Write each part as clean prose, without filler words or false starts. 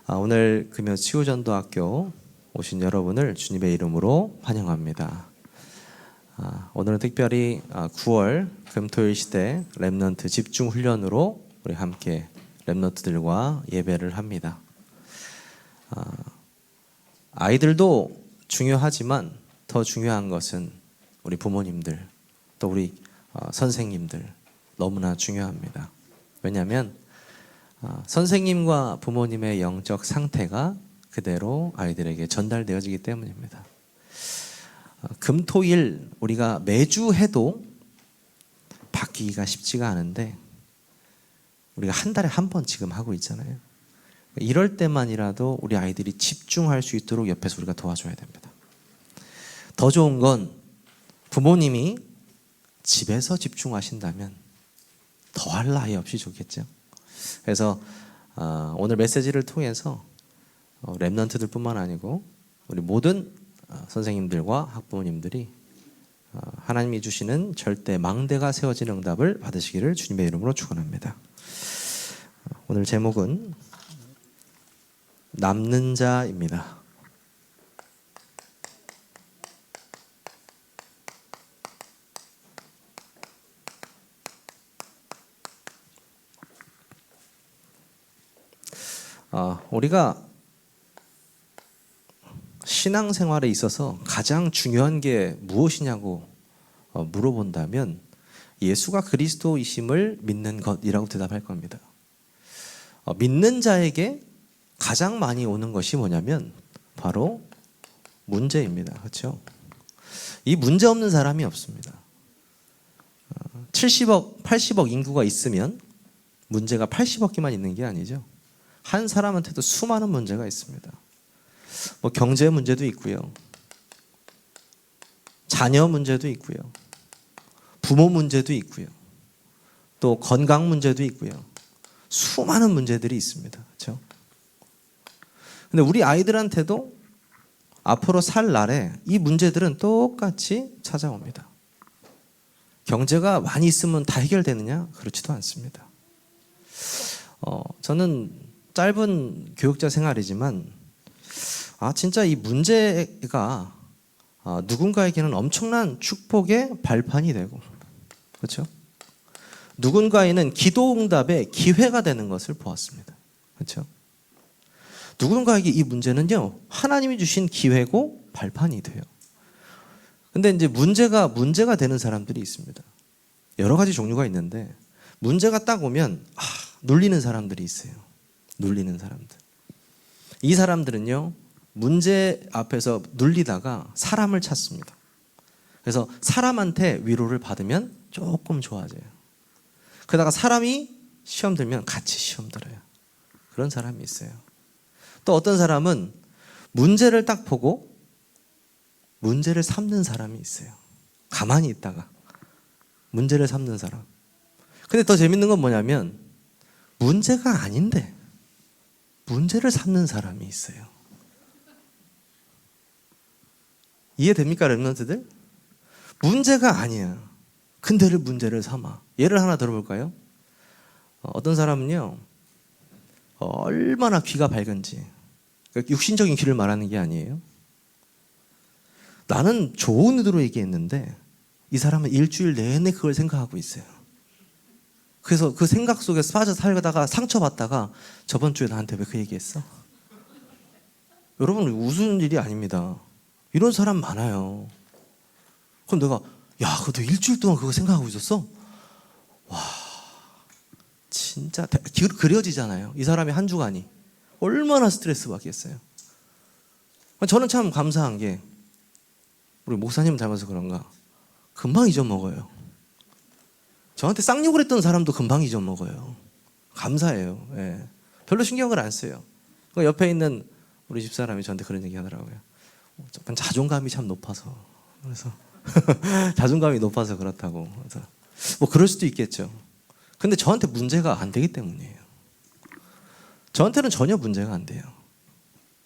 오늘 금요 치유전도학교 오신 여러분을 주님의 이름으로 환영합니다. 오늘은 특별히 9월 금토일 시대 렘넌트 집중 훈련으로 우리 함께 렘넌트들과 예배를 합니다. 아이들도 중요하지만 더 중요한 것은 우리 부모님들, 또 우리 선생님들 너무나 중요합니다. 왜냐하면 선생님과 부모님의 영적 상태가 그대로 아이들에게 전달되어지기 때문입니다. 금토일 우리가 매주 해도 바뀌기가 쉽지가 않은데 우리가 한 달에 한 번 지금 하고 있잖아요. 이럴 때만이라도 우리 아이들이 집중할 수 있도록 옆에서 우리가 도와줘야 됩니다. 더 좋은 건 부모님이 집에서 집중하신다면 더할 나위 없이 좋겠죠. 그래서 오늘 메시지를 통해서 렘넌트들 뿐만 아니고 우리 모든 선생님들과 학부모님들이 하나님이 주시는 절대 망대가 세워진 응답을 받으시기를 주님의 이름으로 축원합니다. 오늘 제목은 남는 자입니다. 우리가 신앙생활에 있어서 가장 중요한 게 무엇이냐고 물어본다면 예수가 그리스도이심을 믿는 것이라고 대답할 겁니다. 믿는 자에게 가장 많이 오는 것이 뭐냐면 바로 문제입니다. 그렇죠? 이 문제 없는 사람이 없습니다. 70억, 80억 인구가 있으면 문제가 80억 개만 있는 게 아니죠. 한 사람한테도 수많은 문제가 있습니다. 경제 문제도 있고요. 자녀 문제도 있고요. 부모 문제도 있고요. 또 건강 문제도 있고요. 수많은 문제들이 있습니다. 그렇죠? 근데 우리 아이들한테도 앞으로 살 날에 이 문제들은 똑같이 찾아옵니다. 경제가 많이 있으면 다 해결되느냐? 그렇지도 않습니다. 저는 짧은 교육자 생활이지만 진짜 이 문제가 누군가에게는 엄청난 축복의 발판이 되고, 그렇죠? 누군가에는 기도 응답의 기회가 되는 것을 보았습니다. 그렇죠? 누군가에게 이 문제는요, 하나님이 주신 기회고 발판이 돼요. 근데 이제 문제가 되는 사람들이 있습니다. 여러 가지 종류가 있는데 문제가 딱 오면 눌리는 사람들이 있어요. 눌리는 사람들. 이 사람들은요, 문제 앞에서 눌리다가 사람을 찾습니다. 그래서 사람한테 위로를 받으면 조금 좋아져요. 그러다가 사람이 시험 들면 같이 시험 들어요. 그런 사람이 있어요. 또 어떤 사람은 문제를 딱 보고 문제를 삼는 사람이 있어요. 가만히 있다가 문제를 삼는 사람. 근데 더 재밌는 건 뭐냐면 문제가 아닌데 문제를 삼는 사람이 있어요. 이해됩니까, 렘넌트들? 문제가 아니야. 근데를 문제를 삼아. 예를 하나 들어볼까요? 어떤 사람은요, 얼마나 귀가 밝은지, 그러니까 육신적인 귀를 말하는 게 아니에요. 나는 좋은 의도로 얘기했는데 이 사람은 일주일 내내 그걸 생각하고 있어요. 그래서 그 생각 속에서 빠져 살다가 상처받다가 저번 주에 나한테 왜 그 얘기했어? 여러분, 웃은 일이 아닙니다. 이런 사람 많아요. 그럼 내가 너 일주일 동안 그거 생각하고 있었어? 와, 진짜 그려지잖아요. 이 사람의 한 주간이 얼마나 스트레스 받겠어요. 저는 참 감사한 게 우리 목사님 닮아서 그런가 금방 잊어먹어요. 저한테 쌍욕을 했던 사람도 금방 잊어먹어요. 감사해요. 예. 별로 신경을 안 써요. 옆에 있는 우리 집사람이 저한테 그런 얘기 하더라고요. 자존감이 참 높아서. 그래서 자존감이 높아서 그렇다고. 그래서 그럴 수도 있겠죠. 근데 저한테 문제가 안 되기 때문이에요. 저한테는 전혀 문제가 안 돼요.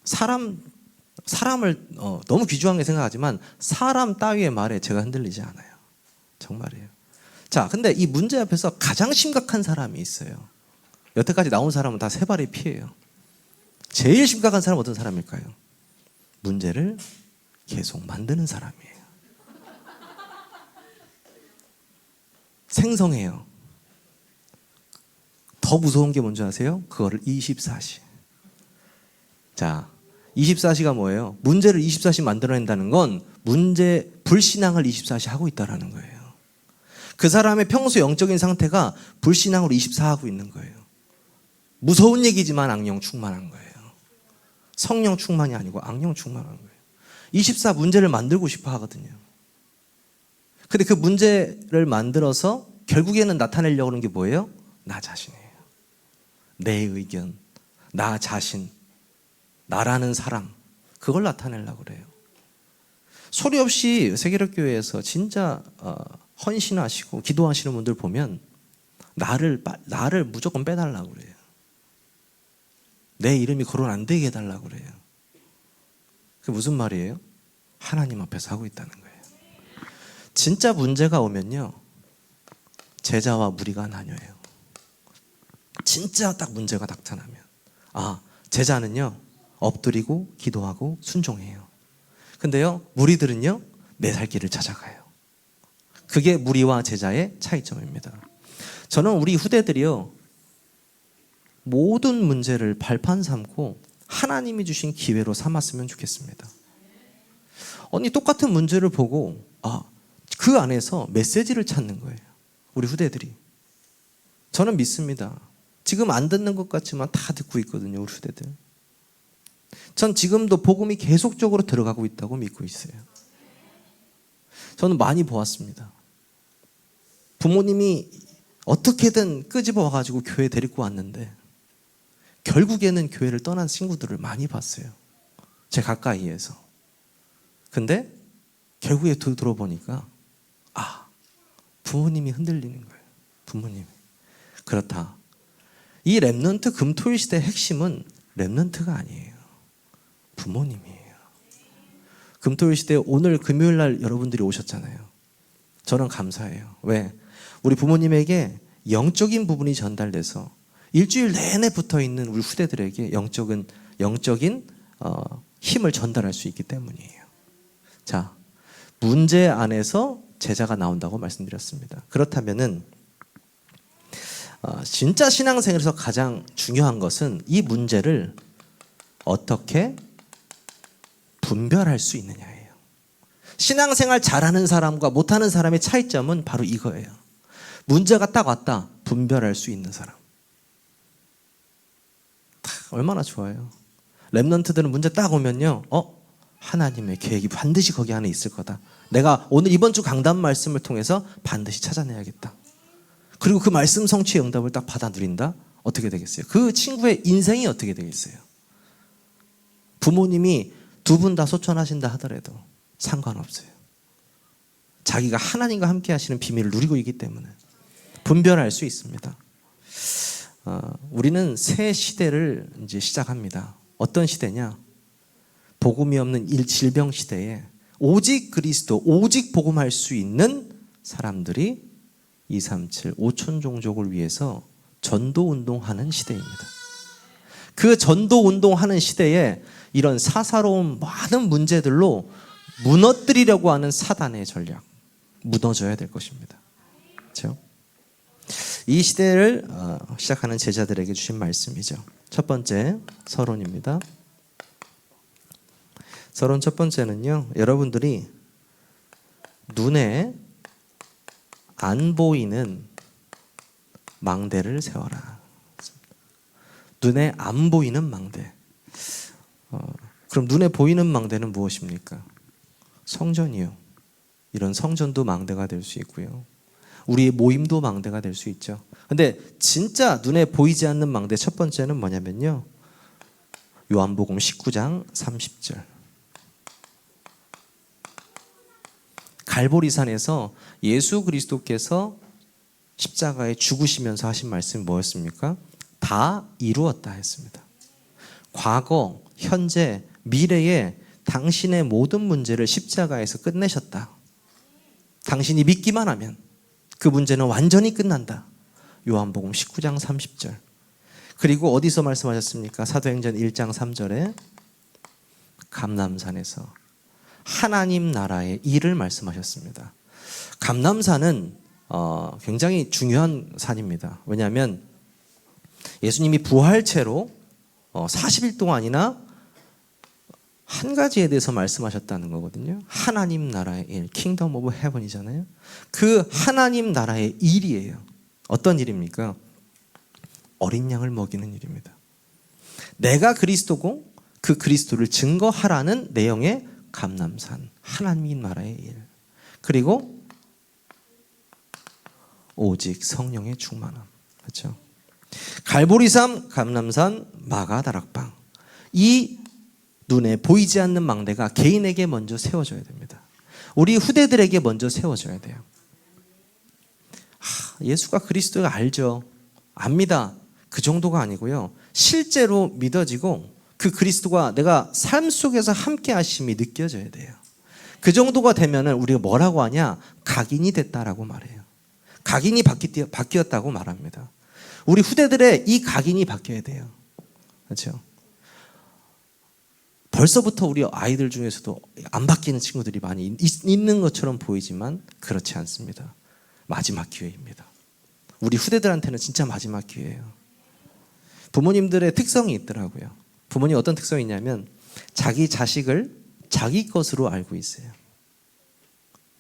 사람을 너무 귀중하게 생각하지만 사람 따위의 말에 제가 흔들리지 않아요. 정말이에요. 자, 근데 이 문제 앞에서 가장 심각한 사람이 있어요. 여태까지 나온 사람은 다 세 발의 피예요. 제일 심각한 사람은 어떤 사람일까요? 문제를 계속 만드는 사람이에요. 생성해요. 더 무서운 게 뭔지 아세요? 그거를 24시. 자, 24시가 뭐예요? 문제를 24시 만들어낸다는 건 문제 불신앙을 24시 하고 있다는 거예요. 그 사람의 평소 영적인 상태가 불신앙으로 24하고 있는 거예요. 무서운 얘기지만 악령 충만한 거예요. 성령 충만이 아니고 악령 충만한 거예요. 24 문제를 만들고 싶어 하거든요. 근데 그 문제를 만들어서 결국에는 나타내려고 하는 게 뭐예요? 나 자신이에요. 내 의견, 나 자신, 나라는 사람, 그걸 나타내려고 그래요. 소리 없이 세계력교회에서 진짜 헌신하시고 기도하시는 분들 보면 나를 무조건 빼달라고 그래요. 내 이름이 거론 안 되게 해달라고 그래요. 그게 무슨 말이에요? 하나님 앞에서 하고 있다는 거예요. 진짜 문제가 오면요, 제자와 무리가 나뉘어요. 진짜 딱 문제가 나타나면 제자는요 엎드리고 기도하고 순종해요. 근데요 무리들은요 내 살 길을 찾아가요. 그게 무리와 제자의 차이점입니다. 저는 우리 후대들이요 모든 문제를 발판 삼고 하나님이 주신 기회로 삼았으면 좋겠습니다. 똑같은 문제를 보고 그 안에서 메시지를 찾는 거예요. 우리 후대들이. 저는 믿습니다. 지금 안 듣는 것 같지만 다 듣고 있거든요, 우리 후대들. 전 지금도 복음이 계속적으로 들어가고 있다고 믿고 있어요. 저는 많이 보았습니다. 부모님이 어떻게든 끄집어 와가지고 교회 데리고 왔는데 결국에는 교회를 떠난 친구들을 많이 봤어요. 제 가까이에서. 근데 결국에 들어보니까 부모님이 흔들리는 거예요. 부모님이. 그렇다. 이 렘넌트 금토일 시대의 핵심은 렘넌트가 아니에요. 부모님이에요. 금토일 시대 오늘 금요일 날 여러분들이 오셨잖아요. 저는 감사해요. 왜? 우리 부모님에게 영적인 부분이 전달돼서 일주일 내내 붙어있는 우리 후대들에게 영적인 힘을 전달할 수 있기 때문이에요. 자, 문제 안에서 제자가 나온다고 말씀드렸습니다. 그렇다면은 진짜 신앙생활에서 가장 중요한 것은 이 문제를 어떻게 분별할 수 있느냐예요. 신앙생활 잘하는 사람과 못하는 사람의 차이점은 바로 이거예요. 문제가 딱 왔다, 분별할 수 있는 사람. 얼마나 좋아요. 렘넌트들은 문제 딱 오면요, 하나님의 계획이 반드시 거기 안에 있을 거다. 내가 오늘 이번 주 강단 말씀을 통해서 반드시 찾아내야겠다. 그리고 그 말씀 성취의 응답을 딱 받아 누린다? 어떻게 되겠어요? 그 친구의 인생이 어떻게 되겠어요? 부모님이 두 분 다 소천하신다 하더라도 상관없어요. 자기가 하나님과 함께 하시는 비밀을 누리고 있기 때문에 분별할 수 있습니다. 우리는 새 시대를 이제 시작합니다. 어떤 시대냐? 복음이 없는 질병 시대에 오직 그리스도, 오직 복음할 수 있는 사람들이 237 5천 종족을 위해서 전도 운동하는 시대입니다. 그 전도 운동하는 시대에 이런 사사로운 많은 문제들로 무너뜨리려고 하는 사단의 전략, 무너져야 될 것입니다. 그렇죠? 이 시대를 시작하는 제자들에게 주신 말씀이죠. 첫 번째 서론입니다. 서론 첫 번째는요, 여러분들이 눈에 안 보이는 망대를 세워라. 눈에 안 보이는 망대. 그럼 눈에 보이는 망대는 무엇입니까? 성전이요. 이런 성전도 망대가 될 수 있고요. 우리의 모임도 망대가 될 수 있죠. 근데 진짜 눈에 보이지 않는 망대 첫 번째는 뭐냐면요, 요한복음 19장 30절. 갈보리산에서 예수 그리스도께서 십자가에 죽으시면서 하신 말씀이 뭐였습니까? 다 이루었다 했습니다. 과거, 현재, 미래에 당신의 모든 문제를 십자가에서 끝내셨다. 당신이 믿기만 하면 그 문제는 완전히 끝난다. 요한복음 19장 30절. 그리고 어디서 말씀하셨습니까? 사도행전 1장 3절에 감람산에서 하나님 나라의 일을 말씀하셨습니다. 감람산은 굉장히 중요한 산입니다. 왜냐하면 예수님이 부활체로 40일 동안이나 한 가지에 대해서 말씀하셨다는 거거든요. 하나님 나라의 일, 킹덤 오브 헤븐이잖아요. 그 하나님 나라의 일이에요. 어떤 일입니까? 어린 양을 먹이는 일입니다. 내가 그리스도고 그 그리스도를 증거하라는 내용의 감람산, 하나님 나라의 일. 그리고 오직 성령의 충만함. 그렇죠? 갈보리산, 감람산, 마가다락방. 이 눈에 보이지 않는 망대가 개인에게 먼저 세워져야 됩니다. 우리 후대들에게 먼저 세워져야 돼요. 예수가 그리스도가 알죠. 압니다. 그 정도가 아니고요. 실제로 믿어지고 그 그리스도가 내가 삶 속에서 함께 하심이 느껴져야 돼요. 그 정도가 되면은 우리가 뭐라고 하냐? 각인이 됐다라고 말해요. 각인이 바뀌었다고 말합니다. 우리 후대들의 이 각인이 바뀌어야 돼요. 그렇죠? 벌써부터 우리 아이들 중에서도 안 바뀌는 친구들이 많이 있는 것처럼 보이지만 그렇지 않습니다. 마지막 기회입니다. 우리 후대들한테는 진짜 마지막 기회예요. 부모님들의 특성이 있더라고요. 부모님 어떤 특성이 있냐면 자기 자식을 자기 것으로 알고 있어요.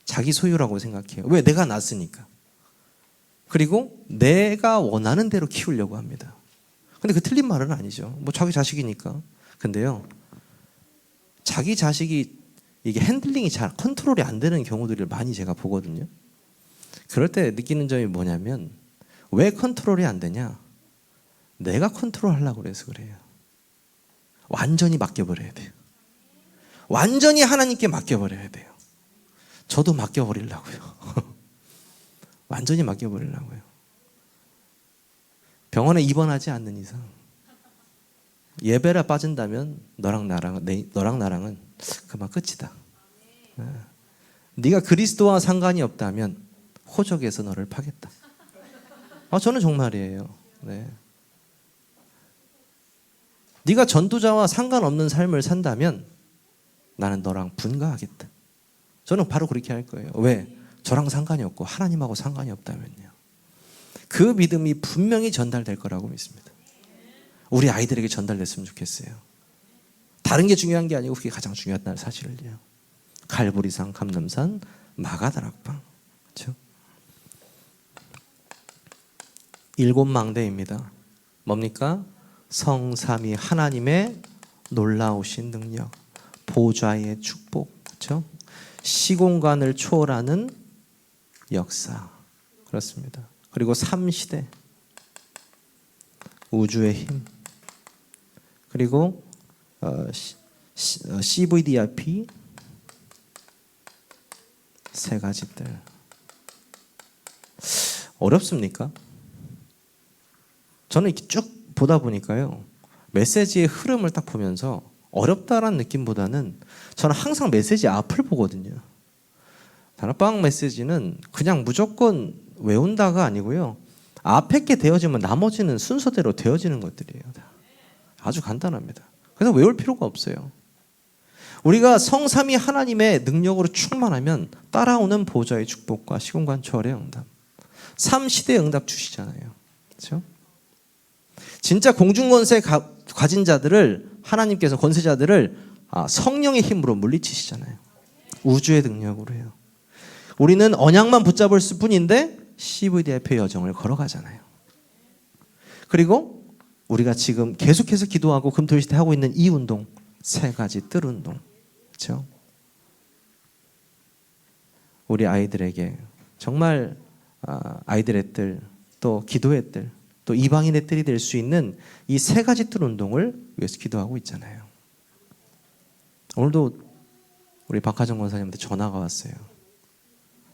자기 소유라고 생각해요. 왜? 내가 낳았으니까. 그리고 내가 원하는 대로 키우려고 합니다. 근데 그 틀린 말은 아니죠. 뭐 자기 자식이니까. 근데요, 자기 자식이 이게 핸들링이 잘 컨트롤이 안 되는 경우들을 많이 제가 보거든요. 그럴 때 느끼는 점이 뭐냐면 왜 컨트롤이 안 되냐? 내가 컨트롤 하려고 그래서 그래요. 완전히 맡겨버려야 돼요. 완전히 하나님께 맡겨버려야 돼요. 저도 맡겨버리려고요. 완전히 맡겨버리려고요. 병원에 입원하지 않는 이상 예배라 빠진다면 너랑 나랑은 그만 끝이다. 네가 그리스도와 상관이 없다면 호적에서 너를 파겠다. 저는 정말이에요. 네. 네가 전도자와 상관없는 삶을 산다면 나는 너랑 분가하겠다. 저는 바로 그렇게 할 거예요. 왜? 저랑 상관이 없고 하나님하고 상관이 없다면요. 그 믿음이 분명히 전달될 거라고 믿습니다. 우리 아이들에게 전달됐으면 좋겠어요. 다른 게 중요한 게 아니고 그게 가장 중요하다는 사실을요. 갈보리산, 감람산, 마가다락방. 그렇죠? 7망대입니다. 뭡니까? 성삼위 하나님의 놀라우신 능력, 보좌의 축복, 그렇죠? 시공간을 초월하는 역사, 그렇습니다. 그리고 3시대, 우주의 힘, 그리고 CVDIP, 세 가지들. 어렵습니까? 저는 이렇게 쭉 보다 보니까요, 메시지의 흐름을 딱 보면서 어렵다라는 느낌보다는 저는 항상 메시지 앞을 보거든요. 다락방 메시지는 그냥 무조건 외운다가 아니고요, 앞에 게 되어지면 나머지는 순서대로 되어지는 것들이에요. 아주 간단합니다. 그래서 외울 필요가 없어요. 우리가 성삼위 하나님의 능력으로 충만하면 따라오는 보좌의 축복과 시공간 초월의 응답, 3시대 응답 주시잖아요. 그렇죠? 진짜 공중권세 가진 자들을 하나님께서 권세자들을 성령의 힘으로 물리치시잖아요. 우주의 능력으로 해요. 우리는 언약만 붙잡을 뿐인데 CVDIP 여정을 걸어가잖아요. 그리고 우리가 지금 계속해서 기도하고 금토일시대 하고 있는 이 운동, 세 가지 뜰 운동, 그렇죠? 우리 아이들에게 정말 아이들의 뜰, 또 기도의 뜰, 또 이방인의 뜰이 될 수 있는 이 세 가지 뜰 운동을 위해서 기도하고 있잖아요. 오늘도 우리 박하정 권사님한테 전화가 왔어요.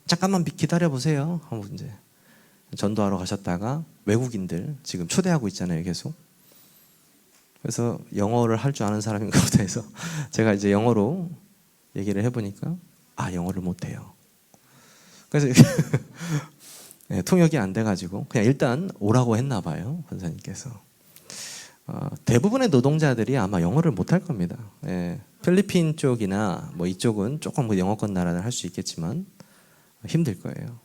잠깐만 기다려보세요. 하고 이제 전도하러 가셨다가 외국인들 지금 초대하고 있잖아요, 계속. 그래서 영어를 할 줄 아는 사람인가 보다 해서 제가 이제 영어로 얘기를 해보니까 영어를 못해요. 그래서 네, 통역이 안 돼가지고 그냥 일단 오라고 했나 봐요, 권사님께서. 대부분의 노동자들이 아마 영어를 못할 겁니다. 예, 필리핀 쪽이나 뭐 이쪽은 조금 그 영어권 나라를 할 수 있겠지만 힘들 거예요.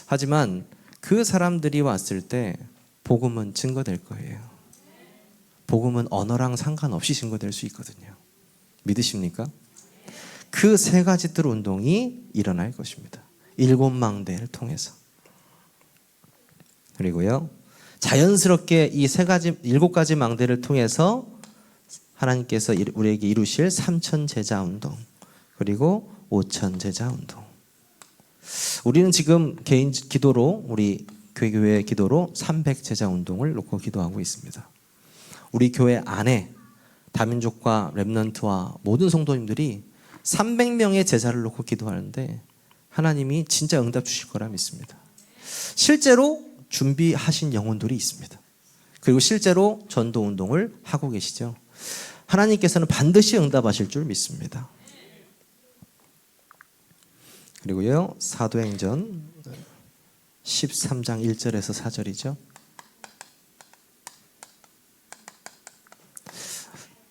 하지만 그 사람들이 왔을 때 복음은 증거될 거예요. 복음은 언어랑 상관없이 증거될 수 있거든요. 믿으십니까? 그 세 가지 뜰 운동이 일어날 것입니다. 7망대를 통해서. 그리고요, 자연스럽게 이 7가지 망대를 통해서 하나님께서 우리에게 이루실 3천 제자 운동, 그리고 5천 제자 운동. 우리는 지금 개인 기도로, 우리 교회 기도로 300 제자 운동을 놓고 기도하고 있습니다. 우리 교회 안에 다민족과 렘넌트와 모든 성도님들이 300명의 제자를 놓고 기도하는데 하나님이 진짜 응답 주실 거라 믿습니다. 실제로 준비하신 영혼들이 있습니다. 그리고 실제로 전도 운동을 하고 계시죠. 하나님께서는 반드시 응답하실 줄 믿습니다. 그리고요, 사도행전 13장 1절에서 4절이죠.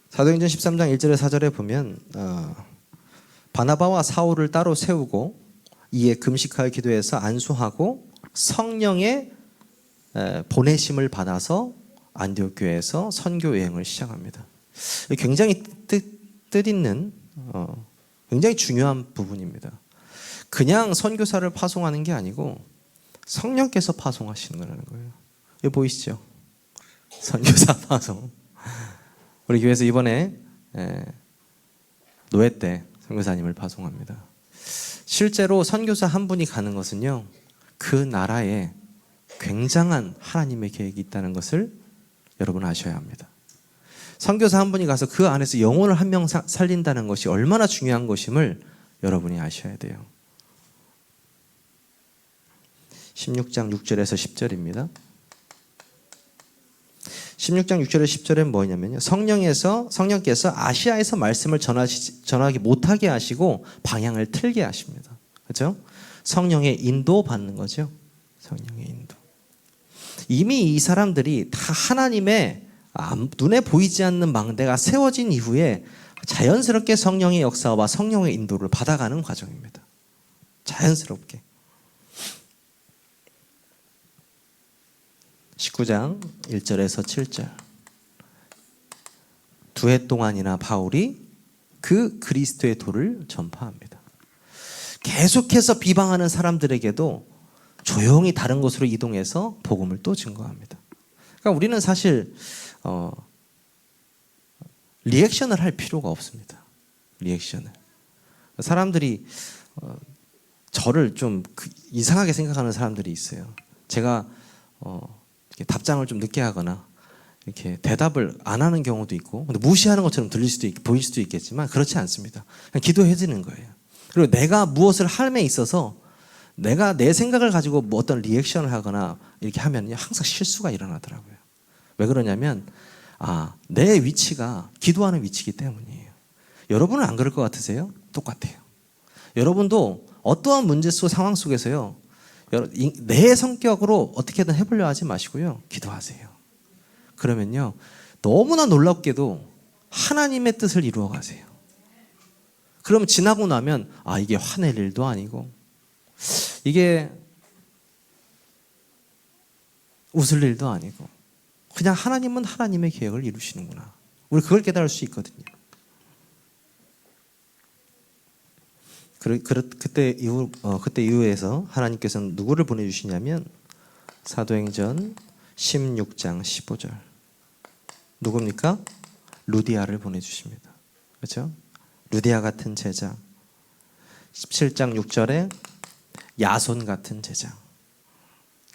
사도행전 13장 1절에 4절에 보면 바나바와 사울을 따로 세우고 이에 금식하여 기도해서 안수하고 성령의 보내심을 받아서 안디옥 교회에서 선교 여행을 시작합니다. 굉장히 뜻있는 굉장히 중요한 부분입니다. 그냥 선교사를 파송하는 게 아니고 성령께서 파송하시는 거라는 거예요. 여기 보이시죠? 선교사 파송. 우리 교회에서 이번에 노회 때 선교사님을 파송합니다. 실제로 선교사 한 분이 가는 것은요, 그 나라에 굉장한 하나님의 계획이 있다는 것을 여러분 아셔야 합니다. 선교사 한 분이 가서 그 안에서 영혼을 한 명 살린다는 것이 얼마나 중요한 것임을 여러분이 아셔야 돼요. 16장 6절에서 10절입니다. 16장 6절에서 10절은 뭐냐면요, 성령께서 아시아에서 말씀을 전하기 못하게 하시고 방향을 틀게 하십니다. 그렇죠? 성령의 인도 받는 거죠. 성령의 인도. 이미 이 사람들이 다 하나님의 눈에 보이지 않는 망대가 세워진 이후에 자연스럽게 성령의 역사와 성령의 인도를 받아가는 과정입니다. 자연스럽게. 19장 1절에서 7절. 2해 동안이나 바울이 그 그리스도의 도를 전파합니다. 계속해서 비방하는 사람들에게도 조용히 다른 곳으로 이동해서 복음을 또 증거합니다. 그러니까 우리는 사실 리액션을 할 필요가 없습니다. 리액션을. 사람들이 저를 좀 이상하게 생각하는 사람들이 있어요. 제가 이렇게 답장을 좀 늦게 하거나 이렇게 대답을 안 하는 경우도 있고, 근데 무시하는 것처럼 보일 수도 있겠지만 그렇지 않습니다. 그냥 기도해 주는 거예요. 그리고 내가 무엇을 함에 있어서 내가 내 생각을 가지고 뭐 어떤 리액션을 하거나 이렇게 하면 항상 실수가 일어나더라고요. 왜 그러냐면 내 위치가 기도하는 위치이기 때문이에요. 여러분은 안 그럴 것 같으세요? 똑같아요. 여러분도 어떠한 문제 상황 속에서요, 내 성격으로 어떻게든 해보려 하지 마시고요, 기도하세요. 그러면요, 너무나 놀랍게도 하나님의 뜻을 이루어 가세요. 그러면 지나고 나면 이게 화낼 일도 아니고 이게 웃을 일도 아니고 그냥 하나님은 하나님의 계획을 이루시는구나. 우리 그걸 깨달을 수 있거든요. 그때 이후에서 하나님께서는 누구를 보내주시냐면 사도행전 16장 15절. 누굽니까? 루디아를 보내주십니다. 그렇죠? 루디아 같은 제자. 17장 6절에 야손 같은 제자.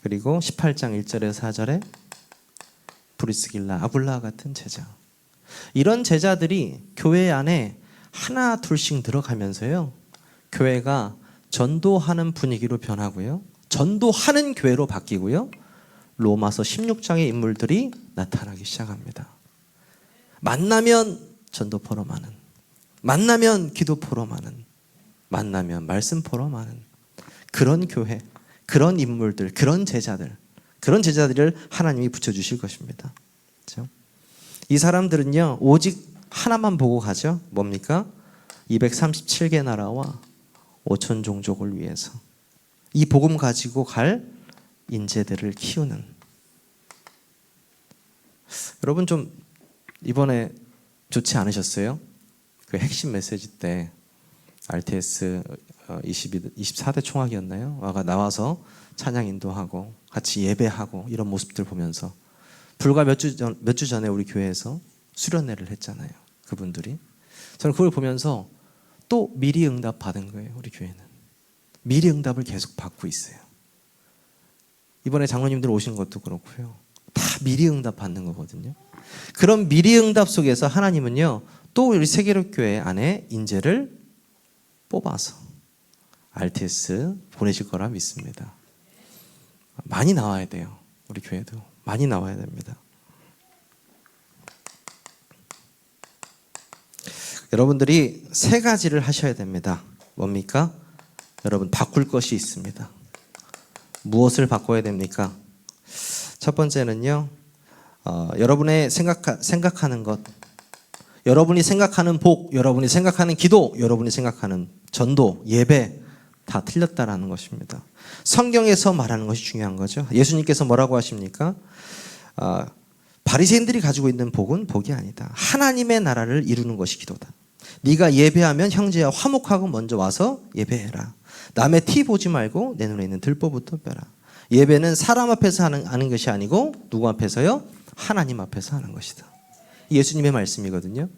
그리고 18장 1절에서 4절에 브리스길라, 아굴라 같은 제자. 이런 제자들이 교회 안에 하나 둘씩 들어가면서요, 교회가 전도하는 분위기로 변하고요, 전도하는 교회로 바뀌고요, 로마서 16장의 인물들이 나타나기 시작합니다. 만나면 전도포로 많은, 만나면 기도포로 많은, 만나면 말씀포로 많은 그런 교회, 그런 인물들, 그런 제자들을 하나님이 붙여주실 것입니다. 그렇죠? 이 사람들은요 오직 하나만 보고 가죠. 뭡니까? 237개 나라와 5천 종족을 위해서 이 복음 가지고 갈 인재들을 키우는. 여러분 좀 이번에 좋지 않으셨어요? 그 핵심 메시지 때 RTS 24대 총학이었나요? 나와서 찬양 인도하고 같이 예배하고 이런 모습들 보면서 불과 몇 주 전에 우리 교회에서 수련회를 했잖아요. 그분들이. 저는 그걸 보면서 또 미리 응답 받은 거예요. 우리 교회는. 미리 응답을 계속 받고 있어요. 이번에 장로님들 오신 것도 그렇고요. 다 미리 응답 받는 거거든요. 그런 미리 응답 속에서 하나님은요. 또 우리 세계로교회 안에 인재를 뽑아서 RTS 보내실 거라 믿습니다. 많이 나와야 돼요. 우리 교회도 많이 나와야 됩니다. 여러분들이 세 가지를 하셔야 됩니다. 뭡니까? 여러분 바꿀 것이 있습니다. 무엇을 바꿔야 됩니까? 첫 번째는요. 여러분의 생각하는 것, 여러분이 생각하는 복, 여러분이 생각하는 기도, 여러분이 생각하는 전도, 예배 다 틀렸다라는 것입니다. 성경에서 말하는 것이 중요한 거죠. 예수님께서 뭐라고 하십니까? 바리새인들이 가지고 있는 복은 복이 아니다. 하나님의 나라를 이루는 것이 기도다. 네가 예배하면 형제와 화목하고 먼저 와서 예배해라. 남의 티 보지 말고 내 눈에 있는 들보부터 빼라. 예배는 사람 앞에서 하는 것이 아니고 누구 앞에서요? 하나님 앞에서 하는 것이다. 예수님의 말씀이거든요.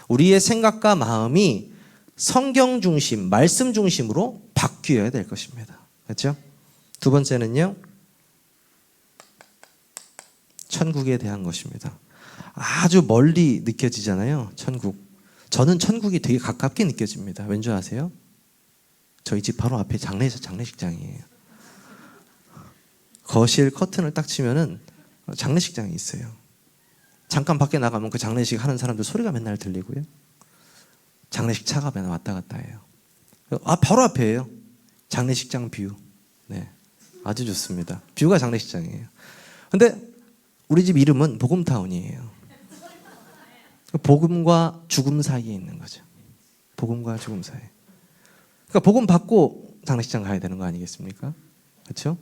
우리의 생각과 마음이 성경 중심, 말씀 중심으로 바뀌어야 될 것입니다. 그렇죠? 두 번째는요. 천국에 대한 것입니다. 아주 멀리 느껴지잖아요. 천국. 저는 천국이 되게 가깝게 느껴집니다. 왠지 아세요? 저희 집 바로 앞에 장례식장이에요. 거실 커튼을 딱 치면은 장례식장이 있어요. 잠깐 밖에 나가면 그 장례식 하는 사람들 소리가 맨날 들리고요. 장례식 차가 맨날 왔다 갔다 해요. 바로 앞에예요. 장례식장 뷰. 네, 아주 좋습니다. 뷰가 장례식장이에요. 근데 우리 집 이름은 복음타운이에요. 복음과 죽음 사이에 있는 거죠. 복음과 죽음 사이. 그러니까 복음 받고 장례식장 가야 되는 거 아니겠습니까? 그렇죠?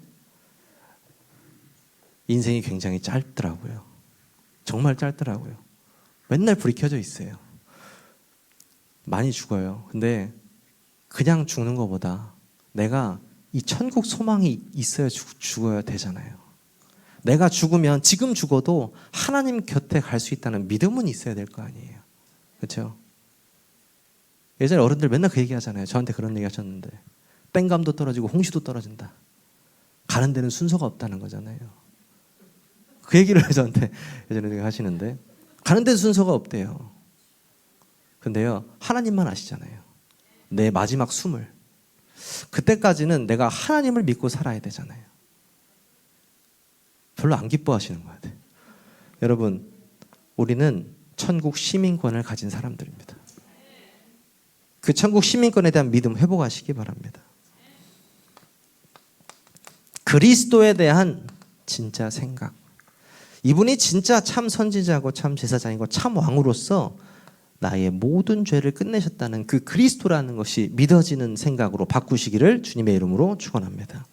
인생이 굉장히 짧더라고요. 정말 짧더라고요. 맨날 불이 켜져 있어요. 많이 죽어요. 근데 그냥 죽는 것보다 내가 이 천국 소망이 있어야 죽어야 되잖아요. 내가 죽으면 지금 죽어도 하나님 곁에 갈 수 있다는 믿음은 있어야 될 거 아니에요. 그렇죠? 예전에 어른들 맨날 그 얘기 하잖아요. 저한테 그런 얘기 하셨는데 땡감도 떨어지고 홍시도 떨어진다. 가는 데는 순서가 없다는 거잖아요. 그 얘기를 저한테 예전에 하시는데 가는 데는 순서가 없대요. 근데요. 하나님만 아시잖아요. 내 마지막 숨을. 그때까지는 내가 하나님을 믿고 살아야 되잖아요. 별로 안 기뻐하시는 것 같아요. 여러분, 우리는 천국 시민권을 가진 사람들입니다. 그 천국 시민권에 대한 믿음 회복하시기 바랍니다. 그리스도에 대한 진짜 생각. 이분이 진짜 참 선지자고 참 제사장이고 참 왕으로서 나의 모든 죄를 끝내셨다는 그 그리스도라는 것이 믿어지는 생각으로 바꾸시기를 주님의 이름으로 축원합니다.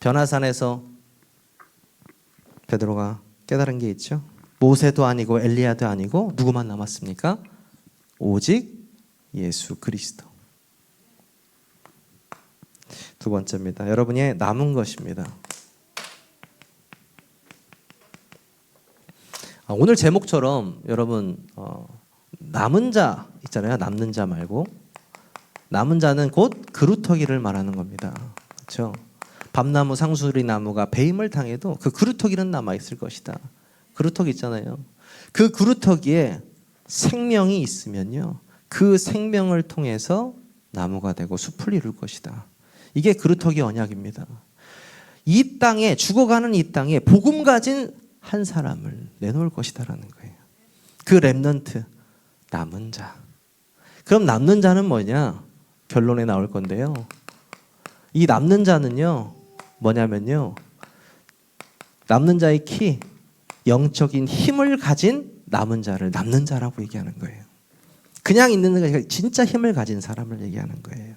변화산에서 베드로가 깨달은 게 있죠. 모세도 아니고 엘리야도 아니고 누구만 남았습니까? 오직 예수 그리스도. 두 번째입니다. 여러분이 남은 것입니다. 오늘 제목처럼 여러분 남은 자 있잖아요. 남는 자 말고 남은 자는 곧 그루터기를 말하는 겁니다. 그렇죠? 밤나무 상수리 나무가 배임을 당해도 그 그루터기는 남아 있을 것이다. 그루터기 있잖아요. 그 그루터기에 생명이 있으면요. 그 생명을 통해서 나무가 되고 숲을 이룰 것이다. 이게 그루터기 언약입니다. 이 땅에 죽어가는 이 땅에 복음 가진 한 사람을 내놓을 것이다라는 거예요. 그 렘넌트 남은 자. 그럼 남는 자는 뭐냐? 결론에 나올 건데요. 이 남는 자는요. 뭐냐면요. 남는 자의 키, 영적인 힘을 가진 남은 자를 남는 자라고 얘기하는 거예요. 그냥 있는 자가 아니라 진짜 힘을 가진 사람을 얘기하는 거예요.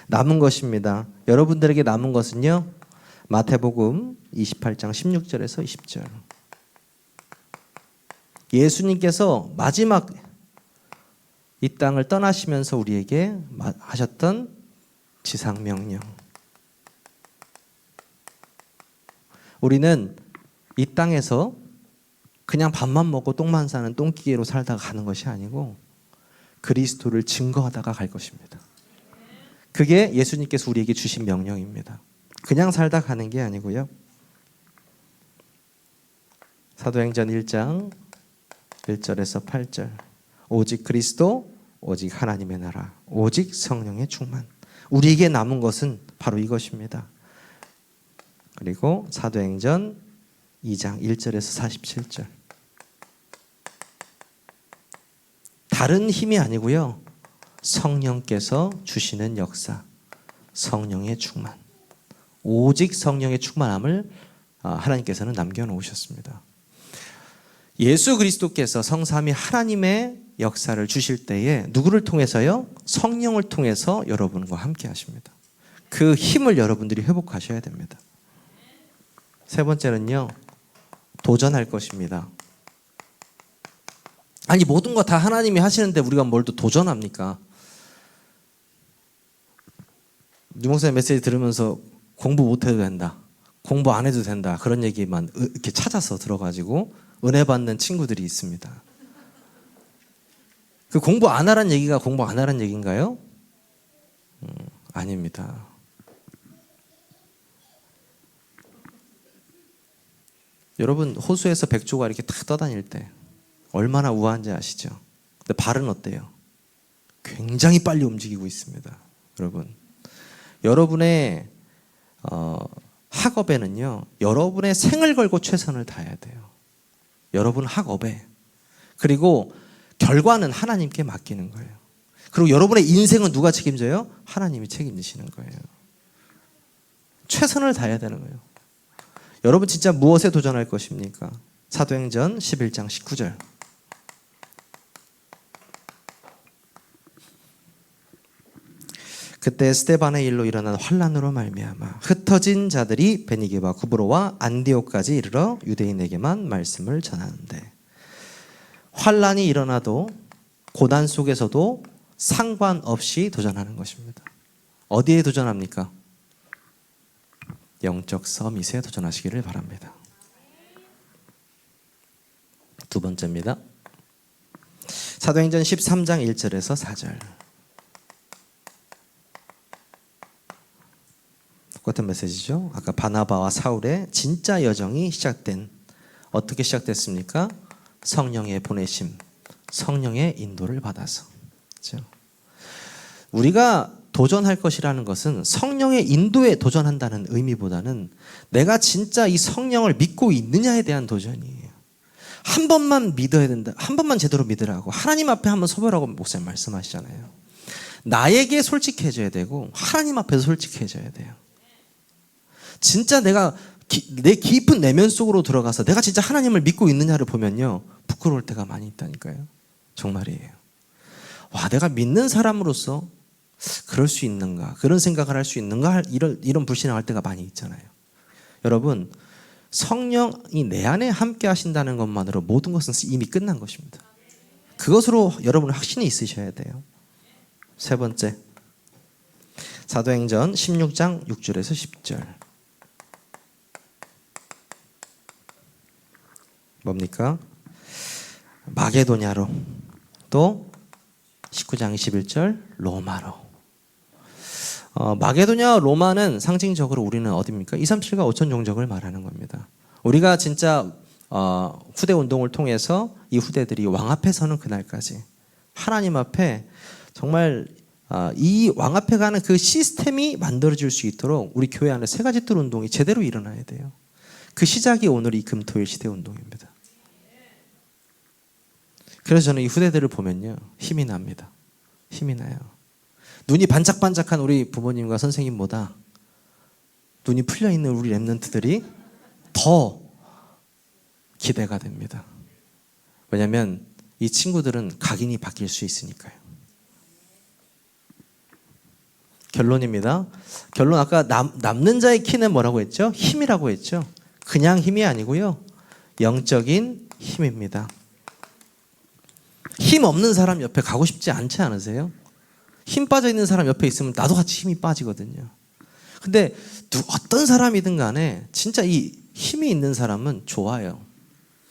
남은 것입니다. 여러분들에게 남은 것은요, 마태복음 28장 16절에서 20절. 예수님께서 마지막 이 땅을 떠나시면서 우리에게 하셨던 지상명령. 우리는 이 땅에서 그냥 밥만 먹고 똥만 싸는 똥기계로 살다가 가는 것이 아니고 그리스도를 증거하다가 갈 것입니다. 그게 예수님께서 우리에게 주신 명령입니다. 그냥 살다 가는 게 아니고요. 사도행전 1장 1절에서 8절. 오직 그리스도, 오직 하나님의 나라, 오직 성령의 충만. 우리에게 남은 것은 바로 이것입니다. 그리고 사도행전 2장 1절에서 47절. 다른 힘이 아니고요. 성령께서 주시는 역사, 성령의 충만. 오직 성령의 충만함을 하나님께서는 남겨놓으셨습니다. 예수 그리스도께서 성삼위 하나님의 역사를 주실 때에 누구를 통해서요? 성령을 통해서 여러분과 함께 하십니다. 그 힘을 여러분들이 회복하셔야 됩니다. 세 번째는요, 도전할 것입니다. 아니, 모든 거 다 하나님이 하시는데 우리가 뭘 또 도전합니까? 유목사님 메시지 들으면서 공부 못해도 된다, 공부 안 해도 된다, 그런 얘기만 이렇게 찾아서 들어가지고 은혜 받는 친구들이 있습니다. 그 공부 안 하란 얘기가 공부 안 하란 얘기인가요? 아닙니다. 여러분, 호수에서 백조가 이렇게 탁 떠다닐 때 얼마나 우아한지 아시죠? 근데 발은 어때요? 굉장히 빨리 움직이고 있습니다. 여러분, 여러분의 학업에는요, 여러분의 생을 걸고 최선을 다해야 돼요. 여러분 학업에. 그리고 결과는 하나님께 맡기는 거예요. 그리고 여러분의 인생은 누가 책임져요? 하나님이 책임지시는 거예요. 최선을 다해야 되는 거예요. 여러분 진짜 무엇에 도전할 것입니까? 사도행전 11장 19절. 그때 스데반의 일로 일어난 환난으로 말미암아 흩어진 자들이 베니게와 구브로와 안디옥까지 이르러 유대인에게만 말씀을 전하는데, 환난이 일어나도 고난 속에서도 상관없이 도전하는 것입니다. 어디에 도전합니까? 영적 서밋에 도전하시기를 바랍니다. 두 번째입니다. 사도행전 13장 1절에서 4절. 똑같은 메시지죠. 아까 바나바와 사울의 진짜 여정이 어떻게 시작됐습니까? 성령의 보내심, 성령의 인도를 받아서. 그렇죠? 우리가 도전할 것이라는 것은 성령의 인도에 도전한다는 의미보다는 내가 진짜 이 성령을 믿고 있느냐에 대한 도전이에요. 한 번만 믿어야 된다. 한 번만 제대로 믿으라고. 하나님 앞에 한번 서보라고 목사님 말씀하시잖아요. 나에게 솔직해져야 되고 하나님 앞에서 솔직해져야 돼요. 진짜 내가 내 깊은 내면 속으로 들어가서 내가 진짜 하나님을 믿고 있느냐를 보면요, 부끄러울 때가 많이 있다니까요. 정말이에요. 와, 내가 믿는 사람으로서 그럴 수 있는가, 그런 생각을 할 수 있는가, 이런 불신앙할 때가 많이 있잖아요. 여러분, 성령이 내 안에 함께 하신다는 것만으로 모든 것은 이미 끝난 것입니다. 그것으로 여러분 확신이 있으셔야 돼요. 세 번째, 사도행전 16장 6절에서 10절. 뭡니까? 마게도냐로, 또 19장 21절 로마로. 마게도냐 로마는 상징적으로 우리는 어디입니까? 237과 5천 종족을 말하는 겁니다. 우리가 진짜 후대 운동을 통해서 이 후대들이 왕 앞에 서는 그날까지 하나님 앞에 정말 이 왕 앞에 가는 그 시스템이 만들어질 수 있도록 우리 교회 안에 세 가지 뜰 운동이 제대로 일어나야 돼요. 그 시작이 오늘 이 금토일 시대 운동입니다. 그래서 저는 이 후대들을 보면요, 힘이 납니다. 힘이 나요. 눈이 반짝반짝한 우리 부모님과 선생님보다 눈이 풀려있는 우리 랩런트들이 더 기대가 됩니다. 왜냐하면 이 친구들은 각인이 바뀔 수 있으니까요. 결론입니다. 결론 아까 남는 자의 키는 뭐라고 했죠? 힘이라고 했죠. 그냥 힘이 아니고요. 영적인 힘입니다. 힘 없는 사람 옆에 가고 싶지 않지 않으세요? 힘 빠져 있는 사람 옆에 있으면 나도 같이 힘이 빠지거든요. 근데 어떤 사람이든 간에 진짜 이 힘이 있는 사람은 좋아요.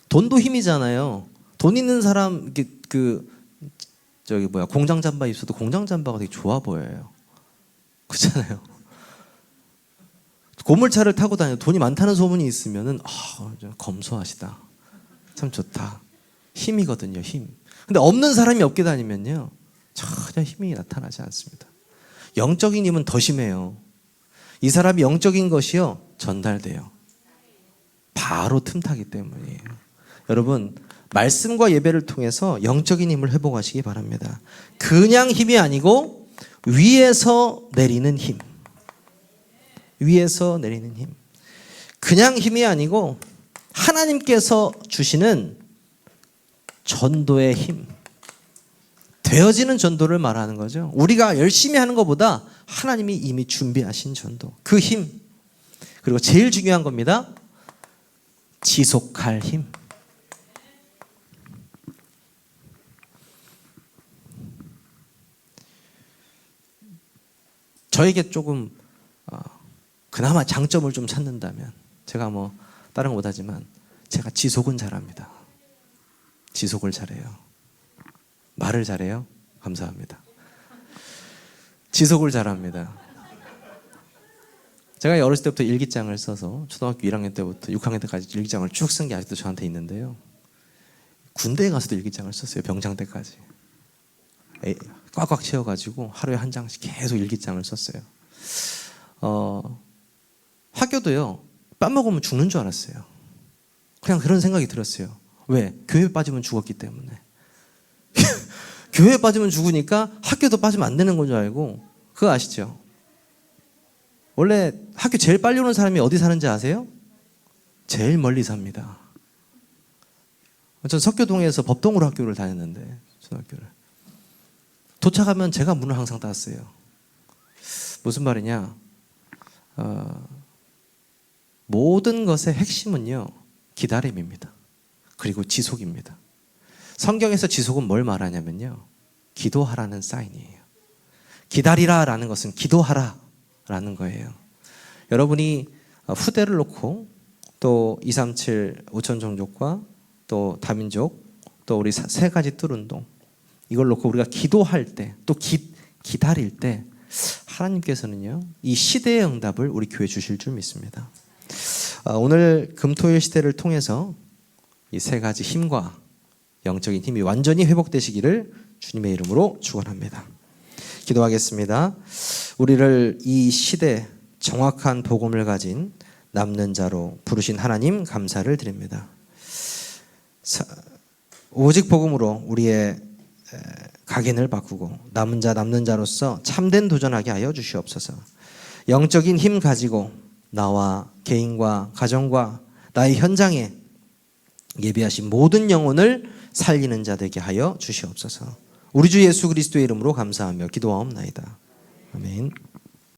돈도 힘이잖아요. 돈 있는 사람 공장 잠바 입어도 공장 잠바가 되게 좋아 보여요. 그렇잖아요. 고물차를 타고 다녀도 돈이 많다는 소문이 있으면은 검소하시다. 참 좋다. 힘이거든요, 힘. 근데 없는 사람이 없게 다니면요, 전혀 힘이 나타나지 않습니다. 영적인 힘은 더 심해요. 이 사람이 영적인 것이요, 전달돼요. 바로 틈타기 때문이에요. 여러분, 말씀과 예배를 통해서 영적인 힘을 회복하시기 바랍니다. 그냥 힘이 아니고 위에서 내리는 힘. 위에서 내리는 힘. 그냥 힘이 아니고 하나님께서 주시는 전도의 힘. 되어지는 전도를 말하는 거죠. 우리가 열심히 하는 것보다 하나님이 이미 준비하신 전도. 그 힘. 그리고 제일 중요한 겁니다. 지속할 힘. 저에게 조금 그나마 장점을 좀 찾는다면, 제가 다른 거 못하지만 제가 지속은 잘합니다. 지속을 잘해요. 말을 잘해요? 감사합니다. 지속을 잘합니다. 제가 어렸을 때부터 일기장을 써서 초등학교 1학년 때부터 6학년 때까지 일기장을 쭉 쓴 게 아직도 저한테 있는데요. 군대에 가서도 일기장을 썼어요. 병장 때까지. 꽉꽉 채워가지고 하루에 한 장씩 계속 일기장을 썼어요. 학교도요, 밥 먹으면 죽는 줄 알았어요. 그냥 그런 생각이 들었어요. 왜? 교회 빠지면 죽었기 때문에. 교회 빠지면 죽으니까 학교도 빠지면 안 되는 건 줄 알고. 그거 아시죠? 원래 학교 제일 빨리 오는 사람이 어디 사는지 아세요? 제일 멀리 삽니다. 전 석교동에서 법동으로 학교를 다녔는데, 초등학교를. 도착하면 제가 문을 항상 닫았어요. 무슨 말이냐? 모든 것의 핵심은요, 기다림입니다. 그리고 지속입니다. 성경에서 지속은 뭘 말하냐면요, 기도하라는 사인이에요. 기다리라라는 것은 기도하라라는 거예요. 여러분이 후대를 놓고 또 237 5천 종족과 또 다민족 또 우리 세 가지 뜰 운동, 이걸 놓고 우리가 기도할 때 또 기다릴 때 하나님께서는요, 이 시대의 응답을 우리 교회에 주실 줄 믿습니다. 오늘 금토일 시대를 통해서 이 세 가지 힘과 영적인 힘이 완전히 회복되시기를 주님의 이름으로 축원합니다. 기도하겠습니다. 우리를 이 시대 정확한 복음을 가진 남는 자로 부르신 하나님 감사를 드립니다. 오직 복음으로 우리의 각인을 바꾸고 남은 자로서 참된 도전하게 하여 주시옵소서. 영적인 힘 가지고 나와 개인과 가정과 나의 현장에 예비하신 모든 영혼을 살리는 자 되게 하여 주시옵소서. 우리 주 예수 그리스도의 이름으로 감사하며 기도하옵나이다. 아멘.